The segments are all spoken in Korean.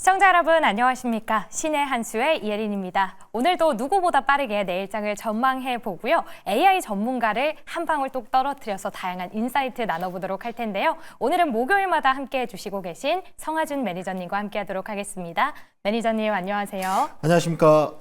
시청자 여러분 안녕하십니까? 신의 한수의 이혜린입니다. 오늘도 누구보다 빠르게 내일장을 전망해 보고요. AI 전문가를 한 방울 똑 떨어뜨려서 다양한 인사이트 나눠보도록 할 텐데요. 오늘은 목요일마다 함께해 주시고 계신 성하준 매니저님과 함께하도록 하겠습니다. 매니저님 안녕하세요. 안녕하십니까?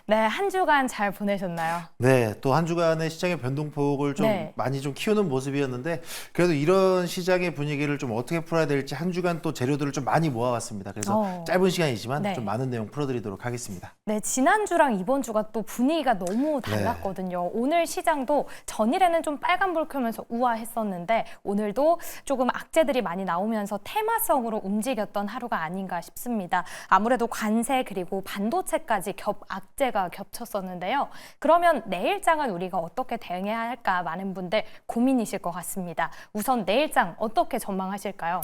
네, 한 주간 잘 보내셨나요? 네, 또 한 주간의 시장의 변동폭을 좀 많이 좀 키우는 모습이었는데 그래도 이런 시장의 분위기를 좀 어떻게 풀어야 될지 한 주간 또 재료들을 좀 많이 모아왔습니다. 그래서 짧은 시간이지만 좀 많은 내용 풀어드리도록 하겠습니다. 네, 지난주랑 이번 주가 또 분위기가 너무 달랐거든요. 오늘 시장도 전일에는 좀 빨간불 켜면서 우아했었는데 오늘도 조금 악재들이 많이 나오면서 테마성으로 움직였던 하루가 아닌가 싶습니다. 아무래도 관세 그리고 반도체까지 악재가 겹쳤었는데요. 그러면 내일장은 우리가 어떻게 대응해야 할까 많은 분들 고민이실 것 같습니다. 우선 내일장 어떻게 전망하실까요?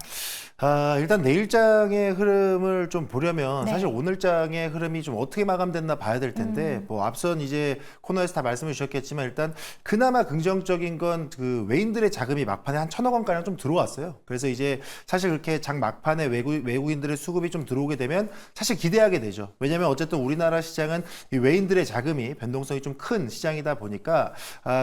일단 내일장의 흐름을 좀 보려면 사실 오늘장의 흐름이 좀 어떻게 마감됐나 봐야 될 텐데 뭐 앞선 이제 코너에서 다 말씀해 주셨겠지만 일단 그나마 긍정적인 건 그 외인들의 자금이 막판에 한 1,000억 원가량 좀 들어왔어요. 그래서 이제 사실 그렇게 장 막판에 외국인들의 수급이 좀 들어오게 되면 사실 기대하게 되죠. 왜냐하면 어쨌든 우리나라 시장은 이 외인들의 자금이 변동성이 좀 큰 시장이다 보니까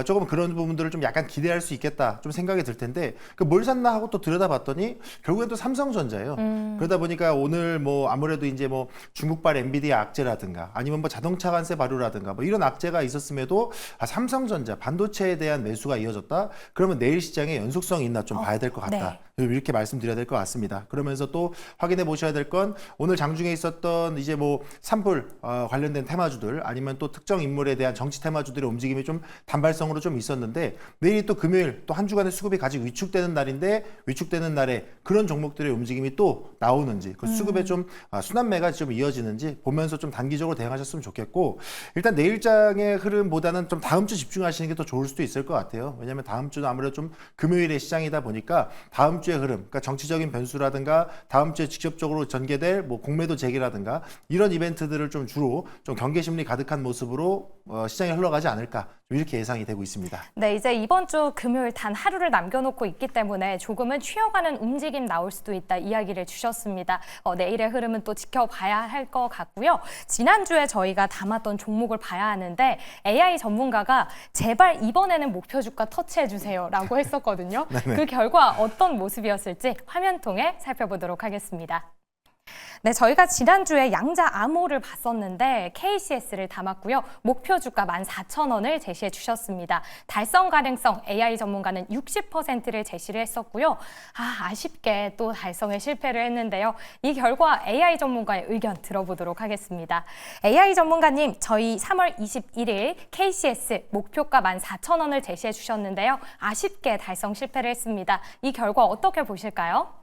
조금 그런 부분들을 좀 약간 기대할 수 있겠다 좀 생각이 들 텐데 뭘 샀나 하고 또 들여다봤더니 결국엔 또 삼성전자예요. 그러다 보니까 오늘 뭐 아무래도 이제 뭐 중국발 엔비디아 악재라든가 아니면 뭐 자동차 관세 발효라든가 뭐 이런 악재가 있었음에도 삼성전자 반도체에 대한 매수가 이어졌다. 그러면 내일 시장에 연속성이 있나 좀 봐야 될 것 같다. 이렇게 말씀드려야 될 것 같습니다. 그러면서 또 확인해 보셔야 될 건 오늘 장중에 있었던 이제 뭐 산불 관련된 테마주들 아니면 또 특정 인물에 대한 정치 테마주들의 움직임이 좀 단발성으로 좀 있었는데 내일이 또 금요일 또 한 주간의 수급이 가지고 위축되는 날인데 위축되는 날에 그런 종목들의 움직임이 또 나오는지 그 수급에 좀 순환매가 좀 이어지는지 보면서 좀 단기적으로 대응하셨으면 좋겠고 일단 내일장의 흐름보다는 좀 다음 주 집중하시는 게 더 좋을 수도 있을 것 같아요. 왜냐하면 다음 주는 아무래도 좀 금요일의 시장이다 보니까 다음 주의 흐름, 그러니까 정치적인 변수라든가 다음 주에 직접적으로 전개될 뭐 공매도 재개라든가 이런 이벤트들을 좀 주로 좀 경계심리 가득한 모습으로 시장에 흘러가지 않을까 이렇게 예상이 되고 있습니다. 네, 이제 이번 주 금요일 단 하루를 남겨놓고 있기 때문에 조금은 쉬어가는 움직임 나올 수도 있다 이야기를 주셨습니다. 내일의 흐름은 또 지켜봐야 할 것 같고요. 지난주에 저희가 담았던 종목을 봐야 하는데 AI 전문가가 제발 이번에는 목표 주가 터치해주세요 라고 했었거든요. 그 결과 어떤 모습이었을지 화면 통해 살펴보도록 하겠습니다. 네, 저희가 지난주에 양자 암호를 봤었는데 KCS를 담았고요. 목표 주가 14,000원을 제시해 주셨습니다. 달성 가능성 AI 전문가는 60%를 제시를 했었고요. 아쉽게 또 달성에 실패를 했는데요. 이 결과 AI 전문가의 의견 들어보도록 하겠습니다. AI 전문가님, 저희 3월 21일 KCS 목표가 14,000원을 제시해 주셨는데요. 아쉽게 달성 실패를 했습니다. 이 결과 어떻게 보실까요?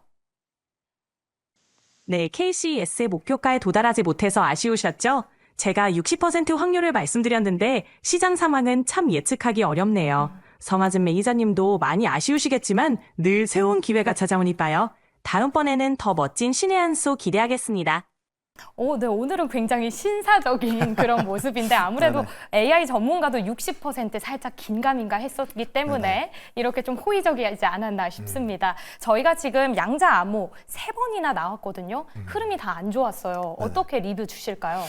네, KCS의 목표가에 도달하지 못해서 아쉬우셨죠? 제가 60% 확률을 말씀드렸는데 시장 상황은 참 예측하기 어렵네요. 성하준 매니저님도 많이 아쉬우시겠지만 늘 새로운 기회가 찾아오니 봐요. 다음번에는 더 멋진 신의 한 수 기대하겠습니다. 네, 오늘은 굉장히 신사적인 그런 모습인데 아무래도 AI 전문가도 60% 살짝 긴가민가 했었기 때문에 이렇게 좀 호의적이지 않았나 싶습니다. 저희가 지금 양자 암호 3번이나 나왔거든요. 흐름이 다 안 좋았어요. 어떻게 리드 주실까요?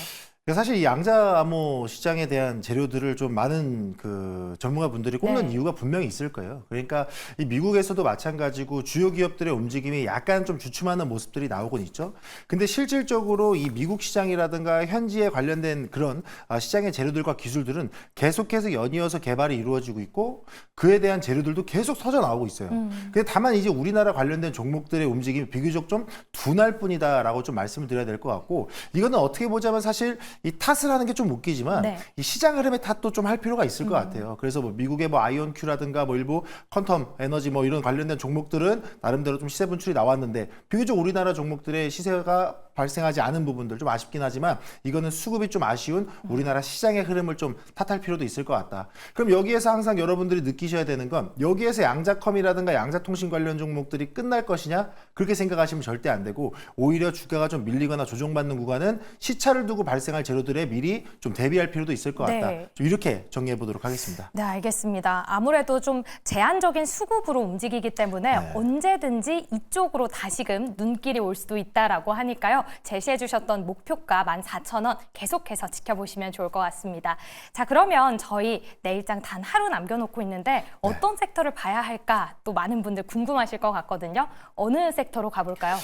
사실 이 양자암호 시장에 대한 재료들을 좀 많은 그 전문가분들이 꼽는 이유가 분명히 있을 거예요. 그러니까 이 미국에서도 마찬가지고 주요 기업들의 움직임이 약간 좀 주춤하는 모습들이 나오곤 있죠. 근데 실질적으로 이 미국 시장이라든가 현지에 관련된 그런 시장의 재료들과 기술들은 계속해서 연이어서 개발이 이루어지고 있고 그에 대한 재료들도 계속 터져 나오고 있어요. 근데 다만 이제 우리나라 관련된 종목들의 움직임이 비교적 좀 둔할 뿐이다라고 좀 말씀을 드려야 될 것 같고 이거는 어떻게 보자면 사실 이 탓을 하는 게 좀 웃기지만 이 시장 흐름의 탓도 좀 할 필요가 있을 것 같아요. 그래서 뭐 미국의 뭐 아이온큐라든가 뭐 일부 퀀텀 에너지 뭐 이런 관련된 종목들은 나름대로 좀 시세 분출이 나왔는데 비교적 우리나라 종목들의 시세가 발생하지 않은 부분들 좀 아쉽긴 하지만 이거는 수급이 좀 아쉬운 우리나라 시장의 흐름을 좀 탓할 필요도 있을 것 같다. 그럼 여기에서 항상 여러분들이 느끼셔야 되는 건 여기에서 양자컴이라든가 양자통신 관련 종목들이 끝날 것이냐 그렇게 생각하시면 절대 안 되고 오히려 주가가 좀 밀리거나 조정받는 구간은 시차를 두고 발생할 재료들에 미리 좀 대비할 필요도 있을 것 같다. 좀 이렇게 정리해 보도록 하겠습니다. 네, 알겠습니다. 아무래도 좀 제한적인 수급으로 움직이기 때문에 언제든지 이쪽으로 다시금 눈길이 올 수도 있다라고 하니까요. 제시해 주셨던 목표가 14,000원 계속해서 지켜보시면 좋을 것 같습니다. 자, 그러면 저희 내일장 단 하루 남겨놓고 있는데 어떤 섹터를 봐야 할까 또 많은 분들 궁금하실 것 같거든요. 어느 섹터로 가볼까요?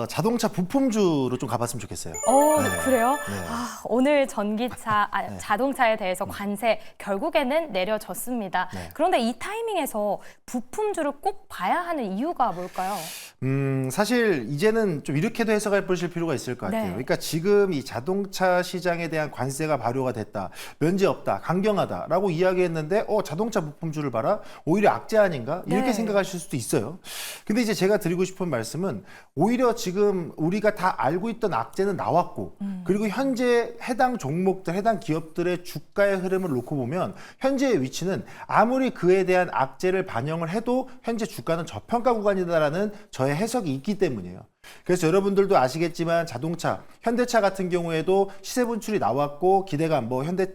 자동차 부품주로 좀 가봤으면 좋겠어요. 그래요? 네. 오늘 전기차, 자동차에 대해서 관세 결국에는 내려졌습니다. 네. 그런데 이 타이밍에서 부품주를 꼭 봐야 하는 이유가 뭘까요? 사실 이제는 좀 이렇게도 해석해 보실 필요가 있을 것 같아요. 네. 그러니까 지금 이 자동차 시장에 대한 관세가 발효가 됐다, 면제 없다, 강경하다라고 이야기했는데, 자동차 부품주를 봐라, 오히려 악재 아닌가? 이렇게 네. 생각하실 수도 있어요. 근데 이제 제가 드리고 싶은 말씀은 오히려 지금 우리가 다 알고 있던 악재는 나왔고, 그리고 현재 해당 종목들, 해당 기업들의 주가의 흐름을 놓고 보면 현재의 위치는 아무리 그에 대한 악재를 반영을 해도 현재 주가는 저평가 구간이다라는 저의 해석이 있기 때문이에요. 그래서 여러분들도 아시겠지만 자동차, 현대차 같은 경우에도 시세 분출이 나왔고 기대감,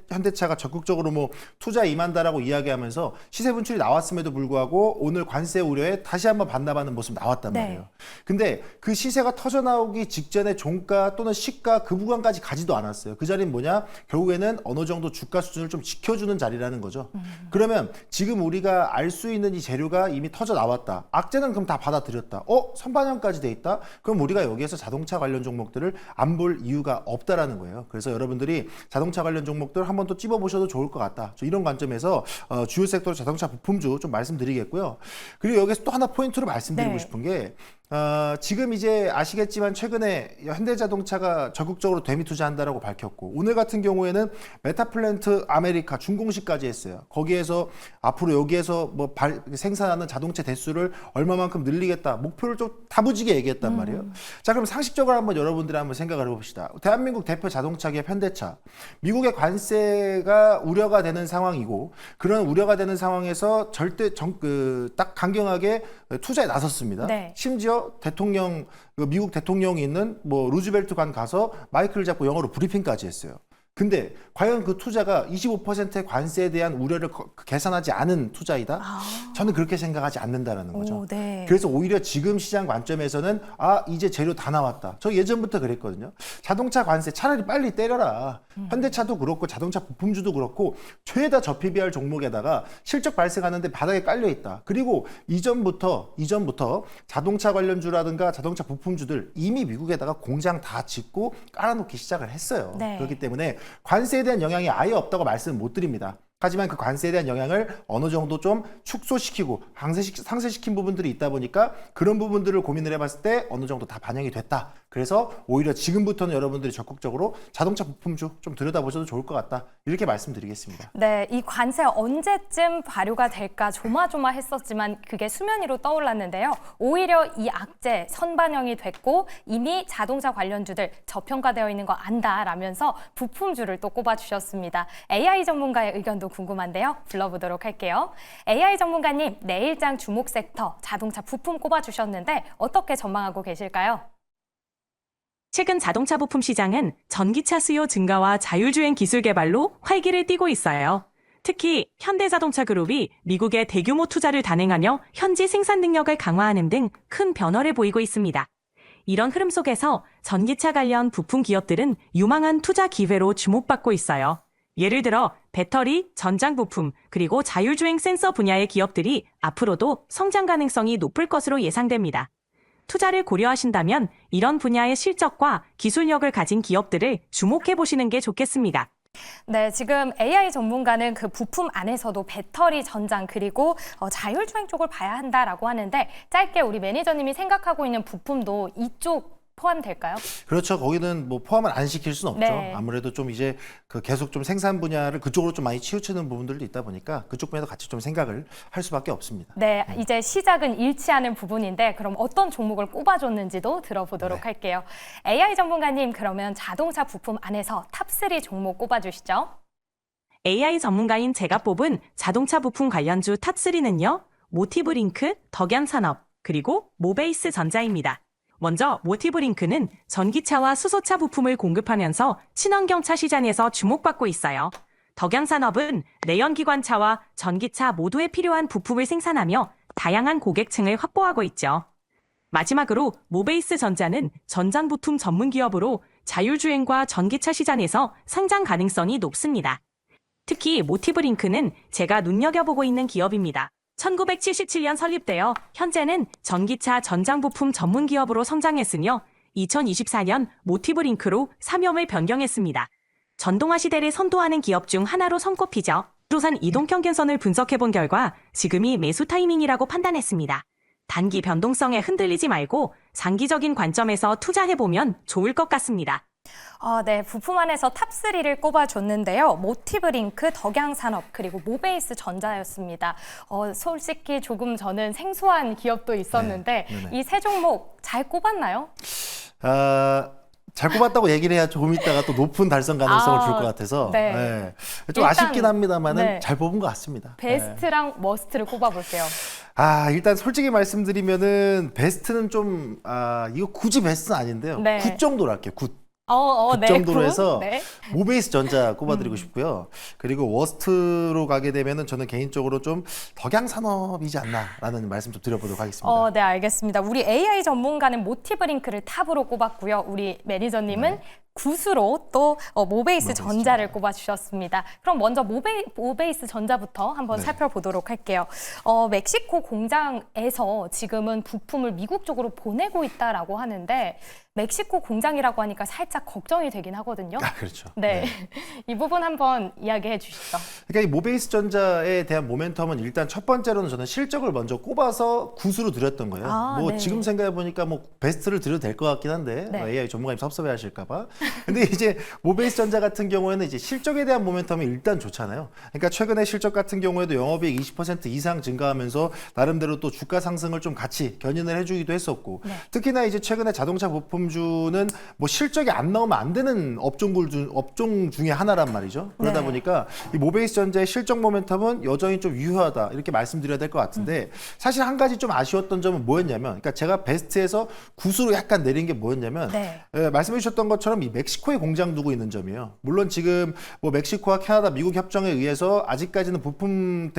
현대차가 적극적으로 투자 임한다라고 이야기하면서 시세 분출이 나왔음에도 불구하고 오늘 관세 우려에 다시 한번 반납하는 모습 나왔단 네. 말이에요. 근데 그 시세가 터져 나오기 직전에 종가 또는 시가 그 구간까지 가지도 않았어요. 그 자리는 뭐냐? 결국에는 어느 정도 주가 수준을 좀 지켜주는 자리라는 거죠. 그러면 지금 우리가 알 수 있는 이 재료가 이미 터져 나왔다. 악재는 그럼 다 받아들였다. 선반영까지 돼 있다? 그럼 우리가 여기에서 자동차 관련 종목들을 안 볼 이유가 없다라는 거예요. 그래서 여러분들이 자동차 관련 종목들 한번 또 찝어보셔도 좋을 것 같다. 이런 관점에서 주요 섹터 자동차 부품주 좀 말씀드리겠고요. 그리고 여기서 또 하나 포인트로 말씀드리고 네. 싶은 게 지금 이제 아시겠지만 최근에 현대자동차가 적극적으로 대미 투자한다라고 밝혔고 오늘 같은 경우에는 메타플랜트 아메리카 준공식까지 했어요. 거기에서 앞으로 여기에서 생산하는 자동차 대수를 얼마만큼 늘리겠다 목표를 좀 다부지게 얘기했단 말이에요. 자, 그럼 상식적으로 한번 여러분들이 한번 생각을 해봅시다. 대한민국 대표 자동차 기업 현대차, 미국의 관세가 우려가 되는 상황이고 그런 우려가 되는 상황에서 절대 딱 강경하게 투자에 나섰습니다. 네. 심지어 미국 대통령이 있는 루즈벨트관 가서 마이크를 잡고 영어로 브리핑까지 했어요. 근데 과연 그 투자가 25%의 관세에 대한 우려를 계산하지 않은 투자이다? 저는 그렇게 생각하지 않는다라는 거죠. 네. 그래서 오히려 지금 시장 관점에서는 이제 재료 다 나왔다. 저 예전부터 그랬거든요. 자동차 관세 차라리 빨리 때려라. 현대차도 그렇고 자동차 부품주도 그렇고 죄다 저PBR 종목에다가 실적 발생하는데 바닥에 깔려 있다. 그리고 이전부터 자동차 관련주라든가 자동차 부품주들 이미 미국에다가 공장 다 짓고 깔아놓기 시작을 했어요. 네. 그렇기 때문에 관세에 대한 영향이 아예 없다고 말씀을 못 드립니다. 하지만 그 관세에 대한 영향을 어느 정도 좀 축소시키고 상쇄시킨 부분들이 있다 보니까 그런 부분들을 고민을 해봤을 때 어느 정도 다 반영이 됐다. 그래서 오히려 지금부터는 여러분들이 적극적으로 자동차 부품주 좀 들여다보셔도 좋을 것 같다. 이렇게 말씀드리겠습니다. 네, 이 관세 언제쯤 발효가 될까 조마조마했었지만 그게 수면 위로 떠올랐는데요. 오히려 이 악재 선반영이 됐고 이미 자동차 관련주들 저평가되어 있는 거 안다라면서 부품주를 또 꼽아주셨습니다. AI 전문가의 의견도 궁금한데요. 불러보도록 할게요. AI 전문가님, 내일장 주목 섹터 자동차 부품 꼽아주셨는데 어떻게 전망하고 계실까요? 최근 자동차 부품 시장은 전기차 수요 증가와 자율주행 기술 개발로 활기를 띠고 있어요. 특히 현대자동차 그룹이 미국에 대규모 투자를 단행하며 현지 생산 능력을 강화하는 등 큰 변화를 보이고 있습니다. 이런 흐름 속에서 전기차 관련 부품 기업들은 유망한 투자 기회로 주목받고 있어요. 예를 들어 배터리, 전장 부품, 그리고 자율주행 센서 분야의 기업들이 앞으로도 성장 가능성이 높을 것으로 예상됩니다. 투자를 고려하신다면 이런 분야의 실적과 기술력을 가진 기업들을 주목해 보시는 게 좋겠습니다. 네, 지금 AI 전문가는 그 부품 안에서도 배터리, 전장, 그리고 자율주행 쪽을 봐야 한다라고 하는데 짧게 우리 매니저님이 생각하고 있는 부품도 이쪽 포함될까요? 그렇죠. 거기는 포함을 안 시킬 수는 없죠. 네. 아무래도 좀 이제 계속 좀 생산 분야를 그쪽으로 좀 많이 치우치는 부분들도 있다 보니까 그쪽 분야도 같이 좀 생각을 할 수밖에 없습니다. 네, 이제 시작은 잃지 않은 부분인데 그럼 어떤 종목을 꼽아줬는지도 들어보도록 할게요. AI 전문가님, 그러면 자동차 부품 안에서 탑3 종목 꼽아주시죠. AI 전문가인 제가 뽑은 자동차 부품 관련주 탑3는요. 모티브링크, 덕양산업, 그리고 모베이스 전자입니다. 먼저 모티브링크는 전기차와 수소차 부품을 공급하면서 친환경차 시장에서 주목받고 있어요. 덕양산업은 내연기관차와 전기차 모두에 필요한 부품을 생산하며 다양한 고객층을 확보하고 있죠. 마지막으로 모베이스 전자는 전장 부품 전문 기업으로 자율주행과 전기차 시장에서 상장 가능성이 높습니다. 특히 모티브링크는 제가 눈여겨보고 있는 기업입니다. 1977년 설립되어 현재는 전기차 전장 부품 전문 기업으로 성장했으며 2024년 모티브링크로 사명을 변경했습니다. 전동화 시대를 선도하는 기업 중 하나로 손꼽히죠. 주로산 이동평균선을 분석해본 결과 지금이 매수 타이밍이라고 판단했습니다. 단기 변동성에 흔들리지 말고 장기적인 관점에서 투자해보면 좋을 것 같습니다. 네, 부품 안에서 탑3를 꼽아줬는데요. 모티브링크, 덕양산업, 그리고 모베이스 전자였습니다. 솔직히 조금 저는 생소한 기업도 있었는데 이 세 종목 잘 꼽았나요? 잘 꼽았다고 얘기를 해야 조금 있다가 또 높은 달성 가능성을 줄 것 같아서 네. 좀 일단, 아쉽긴 합니다만은 네. 잘 뽑은 것 같습니다. 베스트랑 머스트를 꼽아볼게요. 일단 솔직히 말씀드리면은 베스트는 좀 이거 굳이 베스트는 아닌데요. 네. 굿 정도로 할게요. 굿. 굿 그 정도로 해서 네. 모베이스 전자 꼽아드리고 싶고요. 그리고 워스트로 가게 되면은 저는 개인적으로 좀 덕양산업이지 않나라는 말씀 좀 드려보도록 하겠습니다. 네, 알겠습니다. 우리 AI 전문가는 모티브링크를 탑으로 꼽았고요. 우리 매니저님은 굿으로 또 모베이스 전자를 꼽아주셨습니다. 그럼 먼저 모베이스 전자부터 한번 살펴보도록 할게요. 멕시코 공장에서 지금은 부품을 미국 쪽으로 보내고 있다라고 하는데 멕시코 공장이라고 하니까 살짝 걱정이 되긴 하거든요. 그렇죠. 네. 이 부분 한번 이야기해 주시죠. 그러니까 이 모베이스 전자에 대한 모멘텀은 일단 첫 번째로는 저는 실적을 먼저 꼽아서 굿으로 드렸던 거예요. 네. 지금 생각해 보니까 베스트를 드려도 될 것 같긴 한데 AI 전문가님 섭섭해 하실까봐. 근데 이제 모베이스 전자 같은 경우에는 이제 실적에 대한 모멘텀이 일단 좋잖아요. 그러니까 최근에 실적 같은 경우에도 영업이익 20% 이상 증가하면서 나름대로 또 주가 상승을 좀 같이 견인을 해주기도 했었고, 특히나 이제 최근에 자동차 부품주는 실적이 안 나오면 안 되는 업종 중에 하나란 말이죠. 그러다 보니까 이 모베이스 전자의 실적 모멘텀은 여전히 좀 유효하다 이렇게 말씀드려야 될 것 같은데, 사실 한 가지 좀 아쉬웠던 점은 뭐였냐면, 그러니까 제가 베스트에서 굿으로 약간 내린 게 뭐였냐면 말씀해 주셨던 것처럼 이 멕시코에 공장 두고 있는 점이에요. 물론 지금 멕시코와 캐나다, 미국 협정에 의해서 아직까지는 부품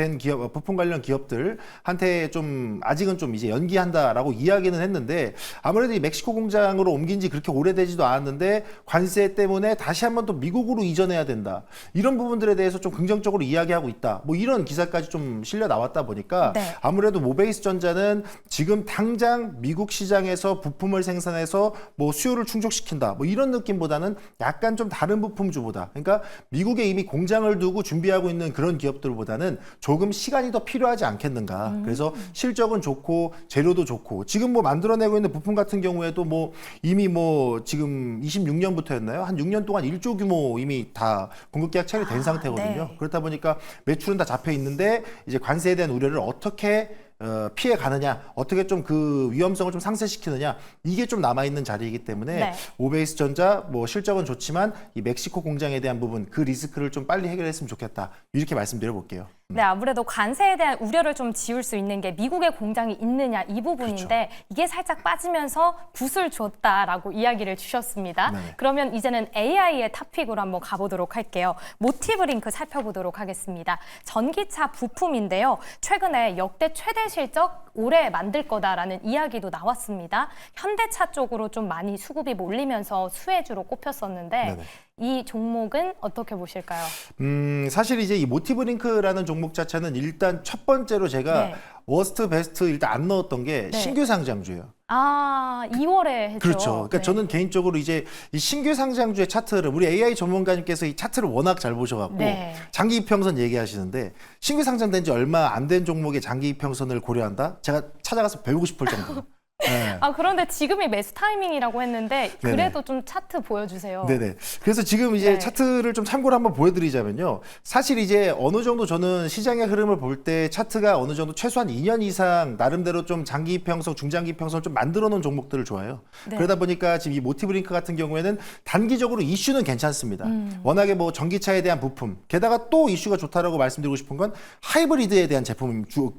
관련 기업들한테 좀 아직은 좀 이제 연기한다라고 이야기는 했는데, 아무래도 이 멕시코 공장으로 옮긴 지 그렇게 오래되지도 않았는데 관세 때문에 다시 한번 또 미국으로 이전해야 된다. 이런 부분들에 대해서 좀 긍정적으로 이야기하고 있다. 이런 기사까지 좀 실려 나왔다 보니까 아무래도 모베이스 전자는 지금 당장 미국 시장에서 부품을 생산해서 수요를 충족시킨다. 이런 느낌보다는 약간 좀 다른 부품주보다, 그러니까 미국에 이미 공장을 두고 준비하고 있는 그런 기업들보다는 조금 시간이 더 필요하지 않겠는가. 그래서 실적은 좋고 재료도 좋고, 지금 만들어내고 있는 부품 같은 경우에도 이미 지금 26년부터였나요? 한 6년 동안 1조 규모 이미 다 공급계약 체결이 된 상태거든요. 그렇다 보니까 매출은 다 잡혀 있는데 이제 관세에 대한 우려를 어떻게 피해 가느냐, 어떻게 좀 그 위험성을 좀 상쇄시키느냐, 이게 좀 남아있는 자리이기 때문에 모베이스 전자 실적은 좋지만 이 멕시코 공장에 대한 부분, 그 리스크를 좀 빨리 해결했으면 좋겠다, 이렇게 말씀드려 볼게요. 네, 아무래도 관세에 대한 우려를 좀 지울 수 있는 게 미국에 공장이 있느냐 이 부분인데, 이게 살짝 빠지면서 굿을 줬다라고 이야기를 주셨습니다. 그러면 이제는 AI의 탑픽으로 한번 가보도록 할게요. 모티브링크 살펴보도록 하겠습니다. 전기차 부품인데요. 최근에 역대 최대 실적 올해 만들 거다라는 이야기도 나왔습니다. 현대차 쪽으로 좀 많이 수급이 몰리면서 수혜주로 꼽혔었는데 이 종목은 어떻게 보실까요? 사실 이제 이 모티브링크라는 종목 자체는 일단 첫 번째로 제가 워스트 베스트 일단 안 넣었던 게 신규 상장주예요. 2월에 했죠. 그렇죠. 그러니까 저는 개인적으로 이제 이 신규 상장주의 차트를, 우리 AI 전문가님께서 이 차트를 워낙 잘 보셔갖고 장기 이평선 얘기하시는데, 신규 상장된 지 얼마 안 된 종목의 장기 이평선을 고려한다? 제가 찾아가서 배우고 싶을 정도로. 그런데 지금이 매수 타이밍이라고 했는데 그래도 좀 차트 보여주세요. 네네. 그래서 지금 이제 차트를 좀 참고로 한번 보여드리자면요. 사실 이제 어느 정도 저는 시장의 흐름을 볼 때 차트가 어느 정도 최소한 2년 이상 나름대로 좀 장기 이평선, 중장기 이평선을 좀 만들어 놓은 종목들을 좋아해요. 그러다 보니까 지금 이 모티브링크 같은 경우에는 단기적으로 이슈는 괜찮습니다. 워낙에 전기차에 대한 부품, 게다가 또 이슈가 좋다라고 말씀드리고 싶은 건 하이브리드에 대한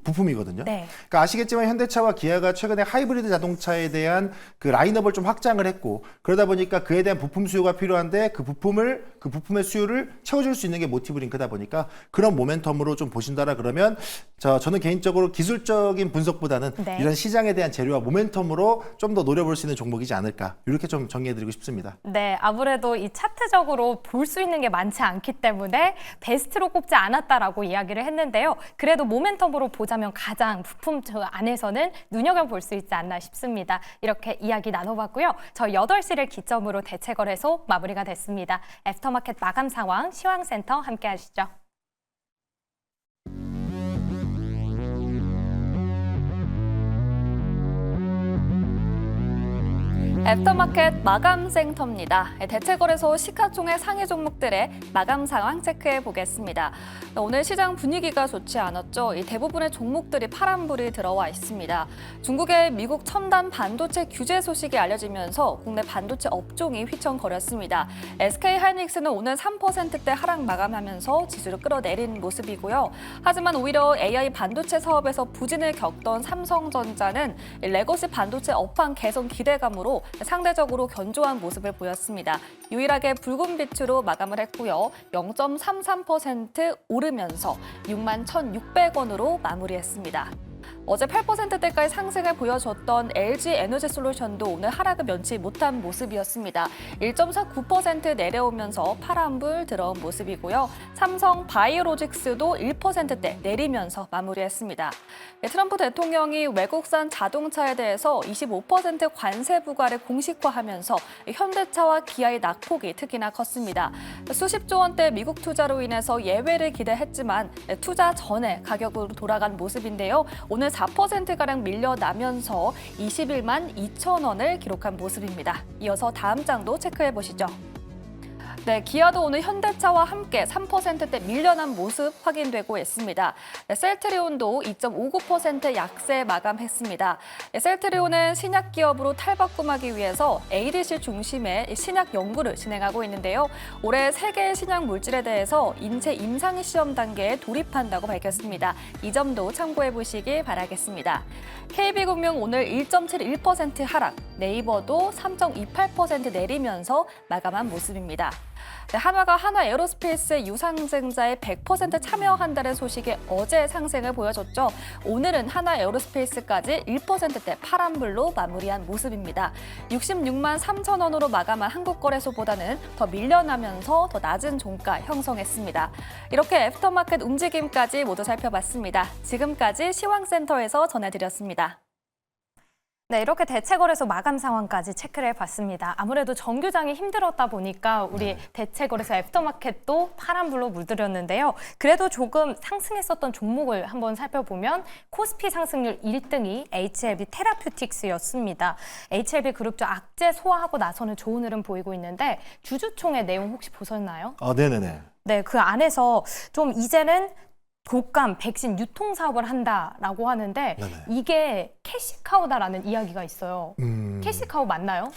부품이거든요. 그러니까 아시겠지만 현대차와 기아가 최근에 하이브리드 자동차에 대한 그 라인업을 좀 확장을 했고 그러다 보니까 그에 대한 부품 수요가 필요한데 그 부품의 수요를 채워줄 수 있는 게 모티브 링크다 보니까 그런 모멘텀으로 좀 보신다라 그러면 저는 개인적으로 기술적인 분석보다는 네. 이런 시장에 대한 재료와 모멘텀으로 좀 더 노려볼 수 있는 종목이지 않을까 이렇게 좀 정리해드리고 싶습니다. 네, 아무래도 이 차트적으로 볼 수 있는 게 많지 않기 때문에 베스트로 꼽지 않았다라고 이야기를 했는데요. 그래도 모멘텀으로 보자면 가장 부품 안에서는 눈여겨볼 수 있지 않나 싶습니다. 이렇게 이야기 나눠봤고요. 저 8시를 기점으로 대체거래소 마무리가 됐습니다. 애프터마켓 마감 상황 시황센터 함께 하시죠. 애프터마켓 마감센터입니다. 대체거래소 시가총액 상위 종목들의 마감 상황 체크해 보겠습니다. 오늘 시장 분위기가 좋지 않았죠. 대부분의 종목들이 파란불이 들어와 있습니다. 중국의 미국 첨단 반도체 규제 소식이 알려지면서 국내 반도체 업종이 휘청거렸습니다. SK하이닉스는 오늘 3%대 하락 마감하면서 지수를 끌어내린 모습이고요. 하지만 오히려 AI 반도체 사업에서 부진을 겪던 삼성전자는 레거시 반도체 업황 개선 기대감으로 상대적으로 견조한 모습을 보였습니다. 유일하게 붉은 빛으로 마감을 했고요. 0.33% 오르면서 61,600원으로 마무리했습니다. 어제 8%대까지 상승을 보여줬던 LG에너지솔루션도 오늘 하락을 면치 못한 모습이었습니다. 1.49% 내려오면서 파란불 들어온 모습이고요. 삼성 바이오로직스도 1%대 내리면서 마무리했습니다. 트럼프 대통령이 외국산 자동차에 대해서 25% 관세 부과를 공식화하면서 현대차와 기아의 낙폭이 특히나 컸습니다. 수십조 원대 미국 투자로 인해서 예외를 기대했지만 투자 전에 가격으로 돌아간 모습인데요. 오늘 4%가량 밀려나면서 21만 2천 원을 기록한 모습입니다. 이어서 다음 장도 체크해 보시죠. 네, 기아도 오늘 현대차와 함께 3%대 밀려난 모습 확인되고 있습니다. 셀트리온도 2.59% 약세 마감했습니다. 셀트리온은 신약 기업으로 탈바꿈하기 위해서 ADC 중심의 신약 연구를 진행하고 있는데요. 올해 3개의 신약 물질에 대해서 인체 임상 시험 단계에 돌입한다고 밝혔습니다. 이 점도 참고해 보시기 바라겠습니다. KB금융 오늘 1.71% 하락, 네이버도 3.28% 내리면서 마감한 모습입니다. 한화가 한화에어로스페이스의 유상증자에 100% 참여한다는 소식이 어제 상승을 보여줬죠. 오늘은 한화에어로스페이스까지 1%대 파란불로 마무리한 모습입니다. 66만 3천 원으로 마감한 한국거래소보다는 더 밀려나면서 더 낮은 종가 형성했습니다. 이렇게 애프터마켓 움직임까지 모두 살펴봤습니다. 지금까지 시황센터에서 전해드렸습니다. 네, 이렇게 대체거래소 마감 상황까지 체크를 해봤습니다. 아무래도 정규장이 힘들었다 보니까 우리 대체거래소 애프터마켓도 파란불로 물들였는데요. 그래도 조금 상승했었던 종목을 한번 살펴보면 코스피 상승률 1등이 HLB 테라퓨틱스였습니다. HLB 그룹도 악재 소화하고 나서는 좋은 흐름 보이고 있는데 주주총회 내용 혹시 보셨나요? 네네네. 네, 그 안에서 좀 이제는 독감, 백신 유통 사업을 한다라고 하는데 네네. 이게 캐시카우다라는 이야기가 있어요. 캐시카우 맞나요?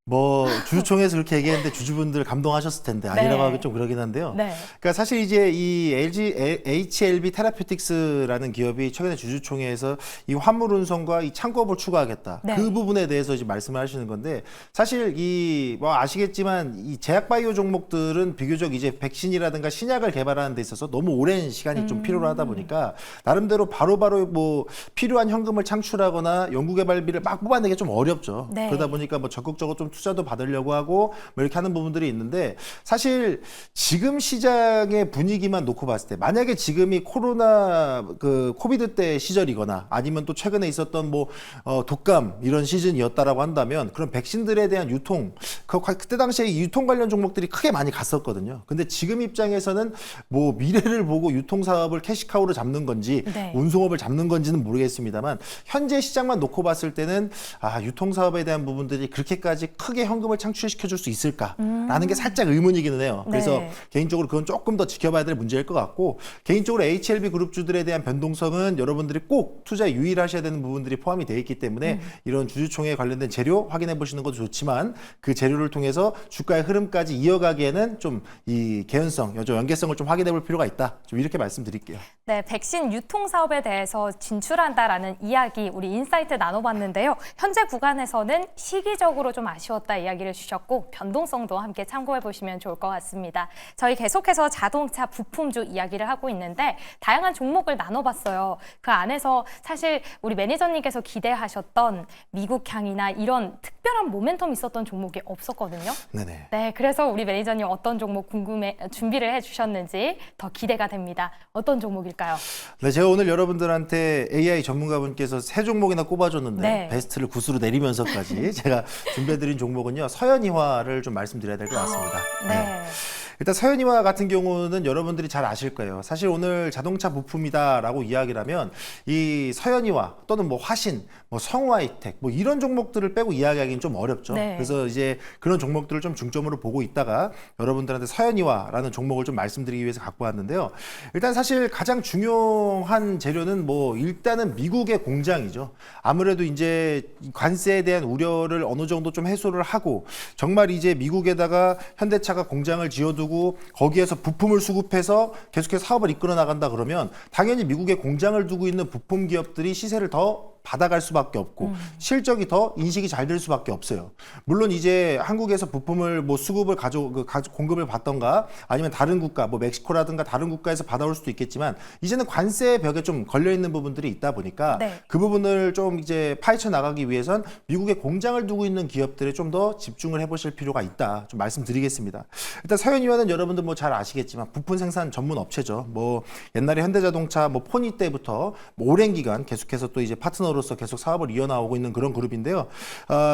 뭐 주주총회에서 그렇게 얘기했는데 주주분들 감동하셨을 텐데 아니라고 네. 하기 좀 그러긴 한데요. 네. 그러니까 사실 이제 이 HLB 테라퓨틱스라는 기업이 최근에 주주총회에서 이 화물 운송과 이 창고업을 추가하겠다. 네. 그 부분에 대해서 이제 말씀을 하시는 건데 사실 이 뭐 아시겠지만 이 제약바이오 종목들은 비교적 이제 백신이라든가 신약을 개발하는 데 있어서 너무 오랜 시간이 좀 필요로 하다 보니까 나름대로 바로바로 뭐 필요한 현금을 창출하거나 연구개발비를 막 뽑아내기 좀 어렵죠. 네. 그러다 보니까 뭐 적극적으로 좀 투자도 받으려고 하고 뭐 이렇게 하는 부분들이 있는데 사실 지금 시장의 분위기만 놓고 봤을 때 만약에 지금이 코로나 그 코비드 때 시절이거나 아니면 또 최근에 있었던 뭐 독감 이런 시즌이었다라고 한다면 그런 백신들에 대한 유통 그때 당시에 유통 관련 종목들이 크게 많이 갔었거든요. 근데 지금 입장에서는 뭐 미래를 보고 유통 사업을 캐시카우로 잡는 건지 네. 운송업을 잡는 건지는 모르겠습니다만 현재 시장만 놓고 봤을 때는 유통 사업에 대한 부분들이 그렇게까지 크게 현금을 창출시켜줄 수 있을까라는 게 살짝 의문이기는 해요. 그래서 네. 개인적으로 그건 조금 더 지켜봐야 될 문제일 것 같고 개인적으로 HLB 그룹주들에 대한 변동성은 여러분들이 꼭 투자에 유의하셔야 되는 부분들이 포함이 되어 있기 때문에 이런 주주총회에 관련된 재료 확인해 보시는 것도 좋지만 그 재료를 통해서 주가의 흐름까지 이어가기에는 좀 이 개연성, 연계성을 좀 확인해 볼 필요가 있다. 좀 이렇게 말씀드릴게요. 네, 백신 유통 사업에 대해서 진출한다라는 이야기 우리 인사이트 나눠봤는데요. 현재 구간에서는 시기적으로 좀 아쉬웠다 이야기를 주셨고 변동성도 함께 참고해 보시면 좋을 것 같습니다. 저희 계속해서 자동차 부품주 이야기를 하고 있는데 다양한 종목을 나눠봤어요. 그 안에서 사실 우리 매니저님께서 기대하셨던 미국향이나 이런 특별한 모멘텀 있었던 종목이 없었거든요. 네네. 네, 그래서 우리 매니저님 어떤 종목 준비를 해주셨는지 더 기대가 됩니다. 어떤 종목일까요? 네, 제가 오늘 여러분들한테 AI 전문가분께서 세 종목이나 꼽아줬는데 네. 베스트를 구수로 내리면서까지 제가 준비해드린 종목은요. 서현이화를 좀 말씀드려야 될 것 같습니다. 네. 일단 서현이화 같은 경우는 여러분들이 잘 아실 거예요. 사실 오늘 자동차 부품이다라고 이야기를 하면 이 서현이화 또는 뭐 화신, 뭐 성우하이텍 뭐 이런 종목들을 빼고 이야기하기는 좀 어렵죠. 네. 그래서 이제 그런 종목들을 좀 중점으로 보고 있다가 여러분들한테 서현이화라는 종목을 좀 말씀드리기 위해서 갖고 왔는데요. 일단 사실 가장 중요한 재료는 뭐 일단은 미국의 공장이죠. 아무래도 이제 관세에 대한 우려를 어느 정도 좀 해소를 하고 정말 이제 미국에다가 현대차가 공장을 지어두고 거기에서 부품을 수급해서 계속해서 사업을 이끌어 나간다 그러면 당연히 미국에 공장을 두고 있는 부품 기업들이 시세를 더 받아갈 수밖에 없고 실적이 더 인식이 잘 될 수밖에 없어요. 물론 이제 한국에서 부품을 뭐 수급을 공급을 받던가 아니면 다른 국가 뭐 멕시코라든가 다른 국가에서 받아올 수도 있겠지만 이제는 관세 벽에 좀 걸려 있는 부분들이 있다 보니까 네. 그 부분을 좀 이제 파헤쳐 나가기 위해선 미국에 공장을 두고 있는 기업들에 좀 더 집중을 해보실 필요가 있다. 좀 말씀드리겠습니다. 일단 서현이화는 여러분들 뭐 잘 아시겠지만 부품 생산 전문 업체죠. 뭐 옛날에 현대자동차 뭐 포니 때부터 뭐 오랜 기간 계속해서 또 이제 파트너로서 계속 사업을 이어나오고 있는 그런 그룹인데요.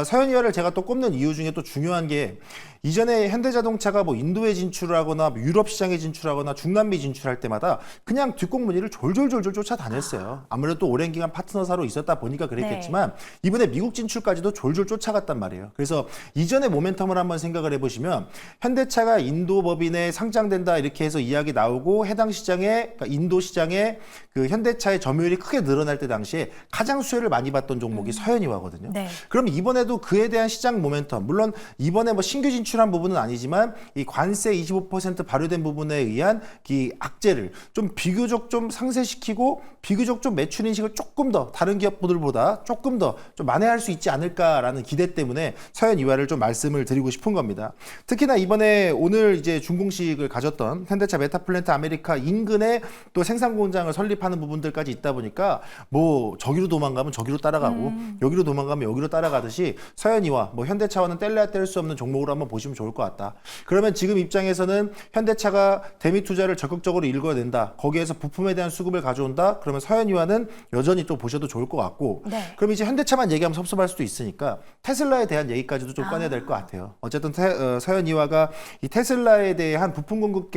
서현이화를 제가 또 꼽는 이유 중에 또 중요한 게 이전에 현대자동차가 뭐 인도에 진출하거나 뭐 유럽 시장에 진출하거나 중남미 진출할 때마다 그냥 뒷공무니를 졸졸졸졸 쫓아다녔어요. 아무래도 또 오랜 기간 파트너사로 있었다 보니까 그랬겠지만 이번에 미국 진출까지도 졸졸 쫓아갔단 말이에요. 그래서 이전의 모멘텀을 한번 생각을 해보시면 현대차가 인도 법인에 상장된다 이렇게 해서 이야기 나오고 해당 시장에 그러니까 인도 시장에 그 현대차의 점유율이 크게 늘어날 때 당시에 가장 수혜를 많이 받던 종목이 서현이화거든요. 네. 그럼 이번에도 그에 대한 시장 모멘텀 물론 이번에 뭐 신규 진출한 부분은 아니지만 이 관세 25% 발효된 부분에 의한 이 악재를 좀 비교적 좀 상쇄시키고 비교적 좀 매출 인식을 조금 더 다른 기업들보다 조금 더 좀 만회할 수 있지 않을까라는 기대 때문에 서현이화를 좀 말씀을 드리고 싶은 겁니다. 특히나 이번에 오늘 이제 준공식을 가졌던 현대차 메타플랜트 아메리카 인근에 또 생산 공장을 설립하는 부분들까지 있다 보니까 뭐 저기로 도망가면 저기로 따라가고 여기로 도망가면 여기로 따라가듯이 서현이화 뭐 현대차와는 뗄래야 뗄 수 없는 종목으로 한번 보시면 좋을 것 같다. 그러면 지금 입장에서는 현대차가 대미 투자를 적극적으로 일궈낸다. 거기에서 부품에 대한 수급을 가져온다. 그러면 서현이화는 여전히 또 보셔도 좋을 것 같고 네. 그럼 이제 현대차만 얘기하면 섭섭할 수도 있으니까 테슬라에 대한 얘기까지도 좀 꺼내야 될 것 같아요. 어쨌든 서현이화가 이 테슬라에 대한 부품 공급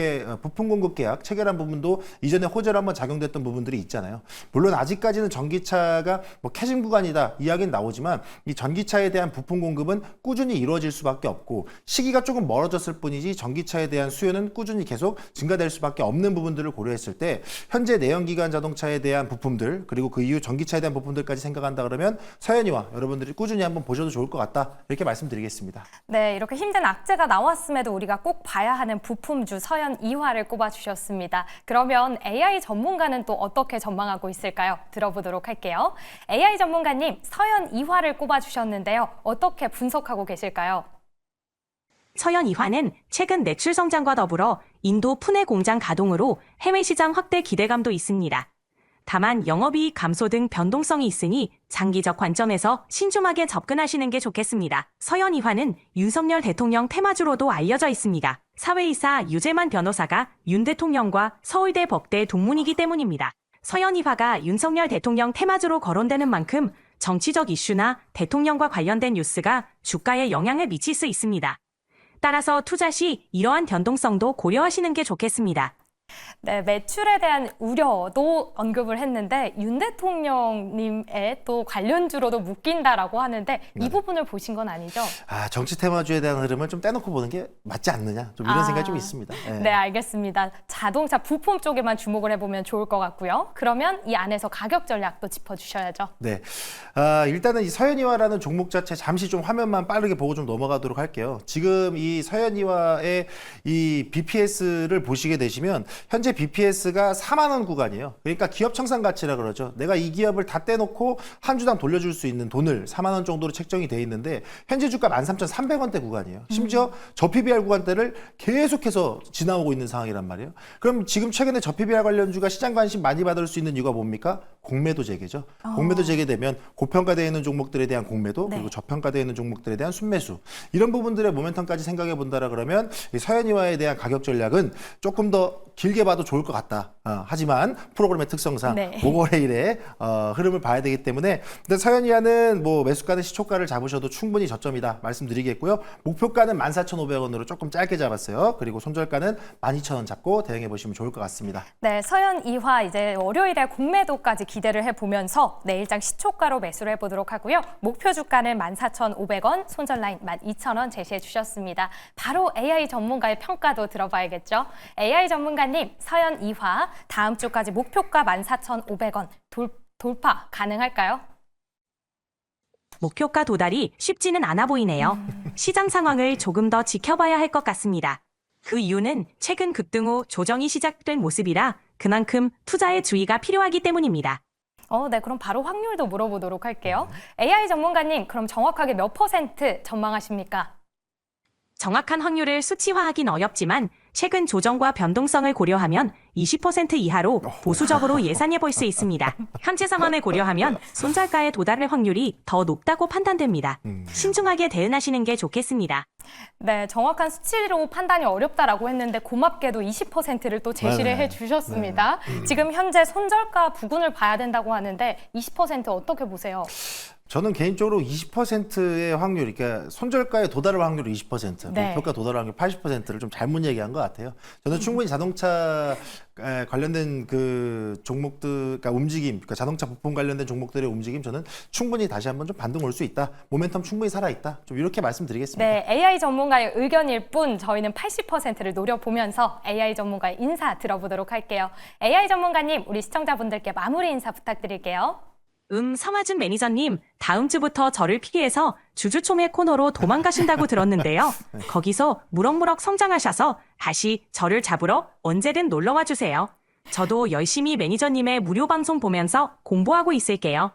계약 체결한 부분도 이전에 호재로 한번 작용됐던 부분들이 있잖아요. 물론 아직까지는 전기차가 뭐 캐징 구간이다 이야기는 나오지만 이 전기차에 대한 부품 공급은 꾸준히 이루어질 수밖에 없고 시기가 조금 멀어졌을 뿐이지 전기차에 대한 수요는 꾸준히 계속 증가될 수밖에 없는 부분들을 고려했을 때 현재 내연기관 자동차에 대한 부품들 그리고 그 이후 전기차에 대한 부품들까지 생각한다 그러면 서현이화 여러분들이 꾸준히 한번 보셔도 좋을 것 같다 이렇게 말씀드리겠습니다. 네, 이렇게 힘든 악재가 나왔음에도 우리가 꼭 봐야 하는 부품주 서현이화를 꼽아주셨습니다. 그러면 AI 전문가는 또 어떻게 전망하고 있을까요? 들어보도록 할게요. AI 전문가님, 서현이화를 꼽아주셨는데요. 어떻게 분석하고 계실까요? 서현이화는 최근 매출 성장과 더불어 인도 푸네 공장 가동으로 해외 시장 확대 기대감도 있습니다. 다만 영업이익 감소 등 변동성이 있으니 장기적 관점에서 신중하게 접근하시는 게 좋겠습니다. 서현이화는 윤석열 대통령 테마주로도 알려져 있습니다. 사회이사 유재만 변호사가 윤 대통령과 서울대 법대 동문이기 때문입니다. 서현이화가 윤석열 대통령 테마주로 거론되는 만큼 정치적 이슈나 대통령과 관련된 뉴스가 주가에 영향을 미칠 수 있습니다. 따라서 투자 시 이러한 변동성도 고려하시는 게 좋겠습니다. 네, 매출에 대한 우려도 언급을 했는데 윤 대통령님의 또 관련주로도 묶인다라고 하는데 이 부분을 보신 건 아니죠? 정치 테마주에 대한 흐름을 좀 떼놓고 보는 게 맞지 않느냐, 좀 이런 생각이 좀 있습니다. 네, 알겠습니다. 자동차 부품 쪽에만 주목을 해보면 좋을 것 같고요. 그러면 이 안에서 가격 전략도 짚어주셔야죠. 네, 일단은 이 서현이화라는 종목 자체 잠시 좀 화면만 빠르게 보고 좀 넘어가도록 할게요. 지금 이 서현이화의 이 BPS를 보시게 되시면 현재 BPS가 4만 원 구간이에요. 그러니까 기업 청산 가치라 그러죠. 내가 이 기업을 다 떼놓고 한 주당 돌려줄 수 있는 돈을 4만 원 정도로 책정이 돼 있는데 현재 주가 13,300원대 구간이에요. 심지어 저 PBR 구간대를 계속해서 지나오고 있는 상황이란 말이에요. 그럼 지금 최근에 저 PBR 관련주가 시장 관심 많이 받을 수 있는 이유가 뭡니까? 공매도 재개죠. 공매도 재개되면 고평가되어 있는 종목들에 대한 공매도, 그리고 저평가되어 있는 종목들에 대한 순매수, 이런 부분들의 모멘텀까지 생각해 본다라 그러면 이 서현이화에 대한 가격 전략은 조금 더 길게 봐도 좋을 것 같다. 하지만 프로그램의 특성상 모거레일의 흐름을 봐야 되기 때문에 일단 서현이화는 뭐 매수가는 시초가를 잡으셔도 충분히 저점이다 말씀드리겠고요. 목표가는 14,500원으로 조금 짧게 잡았어요. 그리고 손절가는 12,000원 잡고 대응해 보시면 좋을 것 같습니다. 네, 서현이화 이제 월요일에 공매도까지 기대를 해보면서 내일장 시초가로 매수를 해보도록 하고요. 목표 주가는 14,500원, 손절 라인 12,000원 제시해 주셨습니다. 바로 AI 전문가의 평가도 들어봐야겠죠. AI 전문가님, 서현이화 다음 주까지 목표가 14,500원 돌파 가능할까요? 목표가 도달이 쉽지는 않아 보이네요. 시장 상황을 조금 더 지켜봐야 할 것 같습니다. 그 이유는 최근 급등 후 조정이 시작된 모습이라 그만큼 투자에 주의가 필요하기 때문입니다. 네, 그럼 바로 확률도 물어보도록 할게요. AI 전문가님, 그럼 정확하게 몇 % 전망하십니까? 정확한 확률을 수치화하긴 어렵지만 최근 조정과 변동성을 고려하면 20% 이하로 보수적으로 예상해 볼 수 있습니다. 현재 상황을 고려하면 손절가에 도달할 확률이 더 높다고 판단됩니다. 신중하게 대응하시는 게 좋겠습니다. 네, 정확한 수치로 판단이 어렵다라고 했는데 고맙게도 20%를 또 제시를 해주셨습니다. 지금 현재 손절가 부근을 봐야 된다고 하는데 20% 어떻게 보세요? 저는 개인적으로 20%의 확률, 그러니까 손절가에 도달할 확률이 20%, 목표가 도달할 확률 80%를 좀 잘못 얘기한 것 같아요. 저는 충분히 자동차 관련된 그 종목들, 그러니까 움직임, 그러니까 자동차 부품 관련된 종목들의 움직임, 저는 충분히 다시 한번 좀 반등 올 수 있다. 모멘텀 충분히 살아있다. 좀 이렇게 말씀드리겠습니다. 네, AI 전문가의 의견일 뿐 저희는 80%를 노려보면서 AI 전문가의 인사 들어보도록 할게요. AI 전문가님, 우리 시청자분들께 마무리 인사 부탁드릴게요. 성화준 매니저님, 다음 주부터 저를 피해서 주주총회 코너로 도망가신다고 들었는데요. 거기서 무럭무럭 성장하셔서 다시 저를 잡으러 언제든 놀러와 주세요. 저도 열심히 매니저님의 무료 방송 보면서 공부하고 있을게요.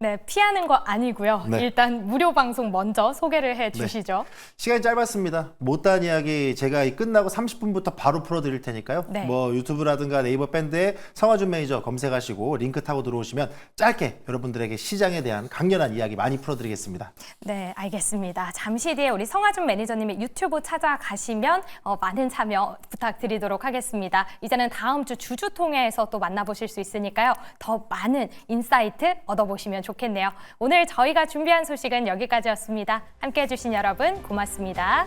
네, 피하는 거 아니고요. 일단 무료 방송 먼저 소개를 해 주시죠. 시간이 짧았습니다. 못다한 이야기 제가 끝나고 30분부터 바로 풀어드릴 테니까요. 뭐 유튜브라든가 네이버 밴드에 성화준 매니저 검색하시고 링크 타고 들어오시면 짧게 여러분들에게 시장에 대한 강렬한 이야기 많이 풀어드리겠습니다. 네, 알겠습니다. 잠시 뒤에 우리 성화준 매니저님의 유튜브 찾아가시면 많은 참여 부탁드리도록 하겠습니다. 이제는 다음 주 주주통회에서 또 만나보실 수 있으니까요. 더 많은 인사이트 얻어보시면 좋겠네요. 오늘 저희가 준비한 소식은 여기까지였습니다. 함께해 주신 여러분 고맙습니다.